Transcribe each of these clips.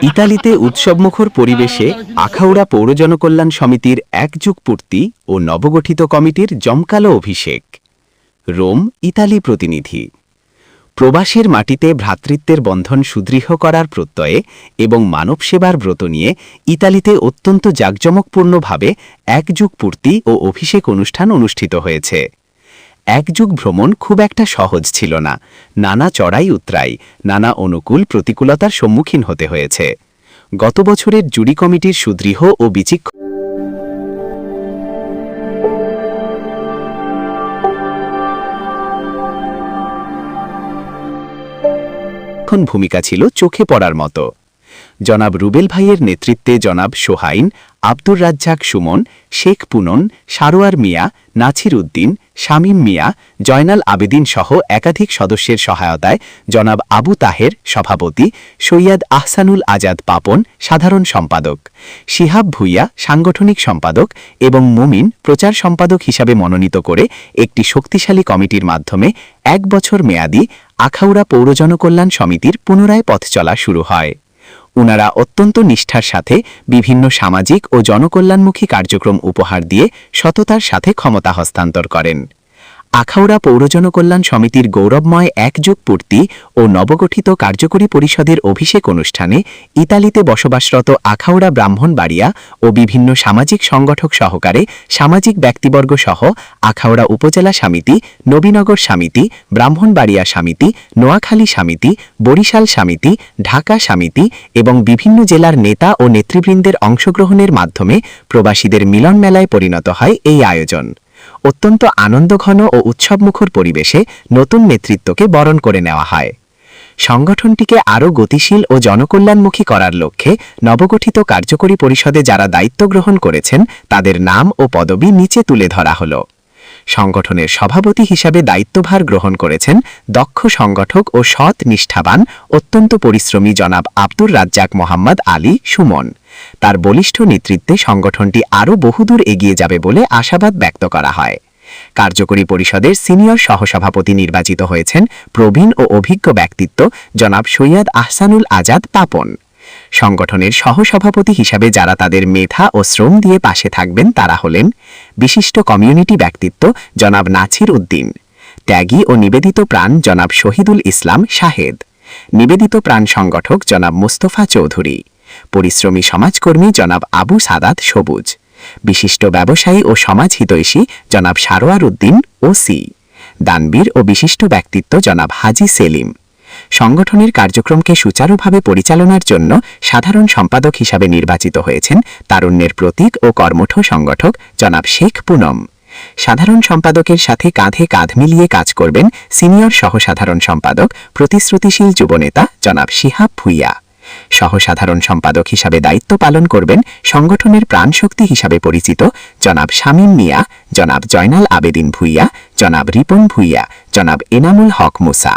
ইতালিতে উৎসবমুখর পরিবেশে আখাউড়া পৌর জনকল্যাণ সমিতির এক যুগ পূর্তি ও নবগঠিত কমিটির জমকালো অভিষেক। রোম, ইতালি প্রতিনিধি। প্রবাসের মাটিতে ভ্রাতৃত্বের বন্ধন সুদৃঢ় করার প্রত্যয়ে এবং মানব সেবার ব্রত নিয়ে ইতালিতে অত্যন্ত জাঁকজমকপূর্ণভাবে এক যুগ পূর্তি ও অভিষেক অনুষ্ঠান অনুষ্ঠিত হয়েছে। এক যুগ ভ্রমণ খুব একটা সহজ ছিল না। নানা চড়াই উতরাই, নানা অনুকূল প্রতিকূলতার সম্মুখীন হতে হয়েছে। গত বছরের জুরি কমিটির সুদৃঢ় ও বিচক্ষণ ভূমিকা ছিল চোখে পড়ার মতো। জনাব রুবেল ভাইয়ের নেতৃত্বে জনাব সোহাইন, আব্দুর রাজ্জাক সুমন, শেখ পুনন, সারোয়ার মিয়া, নাছির উদ্দিন, শামীম মিয়া, জয়নাল আবেদিন সহ একাধিক সদস্যের সহায়তায় জনাব আবু তাহের সভাপতি, সৈয়দ আহসানুল আজাদ পাপন সাধারণ সম্পাদক, শিহাব ভুইয়া সাংগঠনিক সম্পাদক এবং মুমিন প্রচার সম্পাদক হিসাবে মনোনীত করে একটি শক্তিশালী কমিটির মাধ্যমে 1 বছর মেয়াদী আখাউড়া পৌর জনকল্যাণ সমিতির পুনরায় পথ চলা শুরু হয়। উনারা অত্যন্ত নিষ্ঠার সাথে বিভিন্ন সামাজিক ও জনকল্যাণমুখী কার্যক্রম উপহার দিয়ে সততার সাথে ক্ষমতা হস্তান্তর করেন। আখাউড়া পৌর জনকল্যাণ সমিতির গৌরবময় এক যুগ পূর্তি ও নবগঠিত কার্যকরী পরিষদের অভিষেক অনুষ্ঠানে ইতালিতে বসবাসরত আখাউড়া ব্রাহ্মণবাড়িয়া ও বিভিন্ন সামাজিক সংগঠক সহকারে সামাজিক ব্যক্তিবর্গ সহ আখাউড়া উপজেলা সমিতি, নবীনগর সমিতি, ব্রাহ্মণবাড়িয়া সমিতি, নোয়াখালী সমিতি, বরিশাল সমিতি, ঢাকা সমিতি এবং বিভিন্ন জেলার নেতা ও নেতৃবৃন্দের অংশগ্রহণের মাধ্যমে প্রবাসীদের মিলন মেলায় পরিণত হয় এই আয়োজন। অত্যন্ত আনন্দঘন ও উৎসবমুখর পরিবেশে নতুন নেতৃত্বকে বরণ করে নেওয়া হয়। সংগঠনটিকে আরও গতিশীল ও জনকল্যাণমুখী করার লক্ষ্যে নবগঠিত কার্যকরী পরিষদে যারা দায়িত্ব গ্রহণ করেছেন তাদের নাম ও পদবি নিচে তুলে ধরা হল। সংগঠনের সভাপতি হিসাবে দায়িত্বভার গ্রহণ করেছেন দক্ষ সংগঠক ও সৎ নিষ্ঠাবান অত্যন্ত পরিশ্রমী জনাব আব্দুর রাজ্জাক মোহাম্মদ আলী সুমন। তার বলিষ্ঠ নেতৃত্বে সংগঠনটি আরও বহুদূর এগিয়ে যাবে বলে আশাবাদ ব্যক্ত করা হয়। কার্যকরী পরিষদের সিনিয়র সহসভাপতি নির্বাচিত হয়েছেন প্রবীণ ও অভিজ্ঞ ব্যক্তিত্ব জনাব সৈয়দ আহসানুল আজাদ পাপন। সংগঠনের সহসভাপতি হিসাবে যারা তাদের মেধা ও শ্রম দিয়ে পাশে থাকবেন তারা হলেন বিশিষ্ট কমিউনিটি ব্যক্তিত্ব জনাব নাছির উদ্দিন, ত্যাগী ও নিবেদিত প্রাণ জনাব শহীদুল ইসলাম শাহেদ, নিবেদিত প্রাণ সংগঠক জনাব মুস্তফা চৌধুরী, পরিশ্রমী সমাজকর্মী জনাব আবু সাদাত সবুজ, বিশিষ্ট ব্যবসায়ী ও সমাজহিতৈষী জনাব সারোয়ার উদ্দিন ওসি, দানবীর ও বিশিষ্ট ব্যক্তিত্ব জনাব হাজি সেলিম। সংগঠনের কার্যক্রমকে সুচারুভাবে পরিচালনার জন্য সাধারণ সম্পাদক হিসাবে নির্বাচিত হয়েছেন তারুণ্যের প্রতীক ও কর্মঠ সংগঠক জনাব শেখ পুনম। সাধারণ সম্পাদকের সাথে কাঁধে কাঁধ মিলিয়ে কাজ করবেন সিনিয়র সহসাধারণ সম্পাদক প্রতিশ্রুতিশীল যুবনেতা জনাব শিহাব ভুইয়া। সহসাধারণ সম্পাদক হিসাবে দায়িত্ব পালন করবেন সংগঠনের প্রাণশক্তি হিসাবে পরিচিত জনাব শামীম মিয়া, জনাব জয়নাল আবেদিন ভুইয়া, জনাব রিপন ভুইয়া, জনাব এনামুল হক মুসা।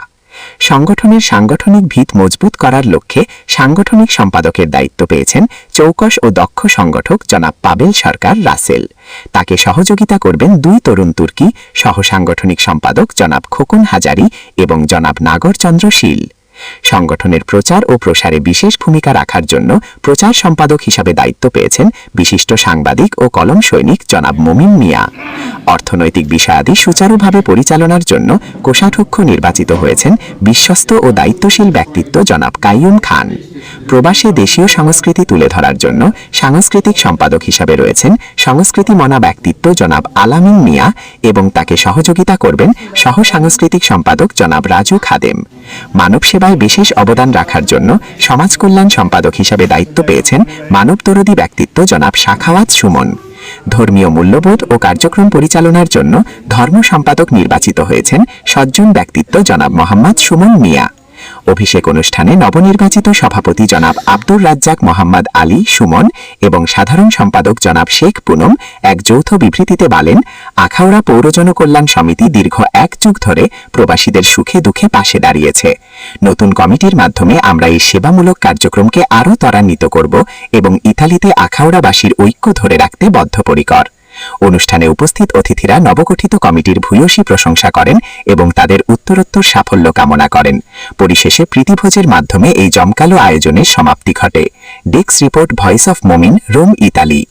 সংগঠনের সাংগঠনিক ভিত মজবুত করার লক্ষ্যে সাংগঠনিক সম্পাদকের দায়িত্ব পেয়েছেন চৌকস ও দক্ষ সংগঠক জনাব পাবেল সরকার রাসেল। তাকে সহযোগিতা করবেন 2 তরুণ তুর্কি সহসাংগঠনিক সম্পাদক জনাব খোকন হাজারি এবং জনাব নাগরচন্দ্র শীল। সংগঠনের প্রচার ও প্রসারে বিশেষ ভূমিকা রাখার জন্য প্রচার সম্পাদক হিসাবে দায়িত্ব পেয়েছেন বিশিষ্ট সাংবাদিক ও কলম সৈনিক জনাব মুমিন মিয়া। অর্থনৈতিক বিষয়াদি সুচারুভাবে পরিচালনার জন্য কোষাধ্যক্ষ নির্বাচিত হয়েছেন বিশ্বস্ত ও দায়িত্বশীল ব্যক্তিত্ব জনাব কাইয়ুম খান। প্রবাসে দেশীয় সংস্কৃতি তুলে ধরার জন্য সাংস্কৃতিক সম্পাদক হিসাবে রয়েছেন সংস্কৃতি মনা ব্যক্তিত্ব জনাব আলামিন মিয়া এবং তাকে সহযোগিতা করবেন সহ সাংস্কৃতিক সম্পাদক জনাব রাজু খাদেম। মানব সেবায় বিশেষ অবদান রাখার জন্য সমাজ কল্যাণ সম্পাদক হিসাবে দায়িত্ব পেয়েছেন মানবদরদী ব্যক্তিত্ব জনাব শাখাওয়াত সুমন। ধর্মীয় মূল্যবোধ ও কার্যক্রম পরিচালনার জন্য ধর্ম সম্পাদক নির্বাচিত হয়েছেন সজ্জন ব্যক্তিত্ব জনাব মোহাম্মদ সুমন মিয়া। অভিষেক অনুষ্ঠানে নবনির্বাচিত সভাপতি জনাব আব্দুর রাজ্জাক মোহাম্মদ আলী সুমন এবং সাধারণ সম্পাদক জনাব শেখ পুনম এক যৌথ বিবৃতিতে বলেন, আখাউড়া পৌর জনকল্যাণ সমিতি দীর্ঘ 1 যুগ ধরে প্রবাসীদের সুখে দুঃখে পাশে দাঁড়িয়েছে। নতুন কমিটির মাধ্যমে আমরা এই সেবামূলক কার্যক্রমকে আরও ত্বরান্বিত করব এবং ইতালিতে আখাউড়াবাসীর ঐক্য ধরে রাখতে বদ্ধপরিকর। অনুষ্ঠানে উপস্থিত অতিথিরা নবগঠিত কমিটির ভূয়সী প্রশংসা করেন এবং তাদের উত্তরোত্তর সাফল্য কামনা করেন। পরিশেষে প্রীতিভোজের মাধ্যমে এই জমকালো আয়োজনের সমাপ্তি ঘটে। ডেস্ক রিপোর্ট, ভয়েস অফ মোমিন, রোম, ইতালি।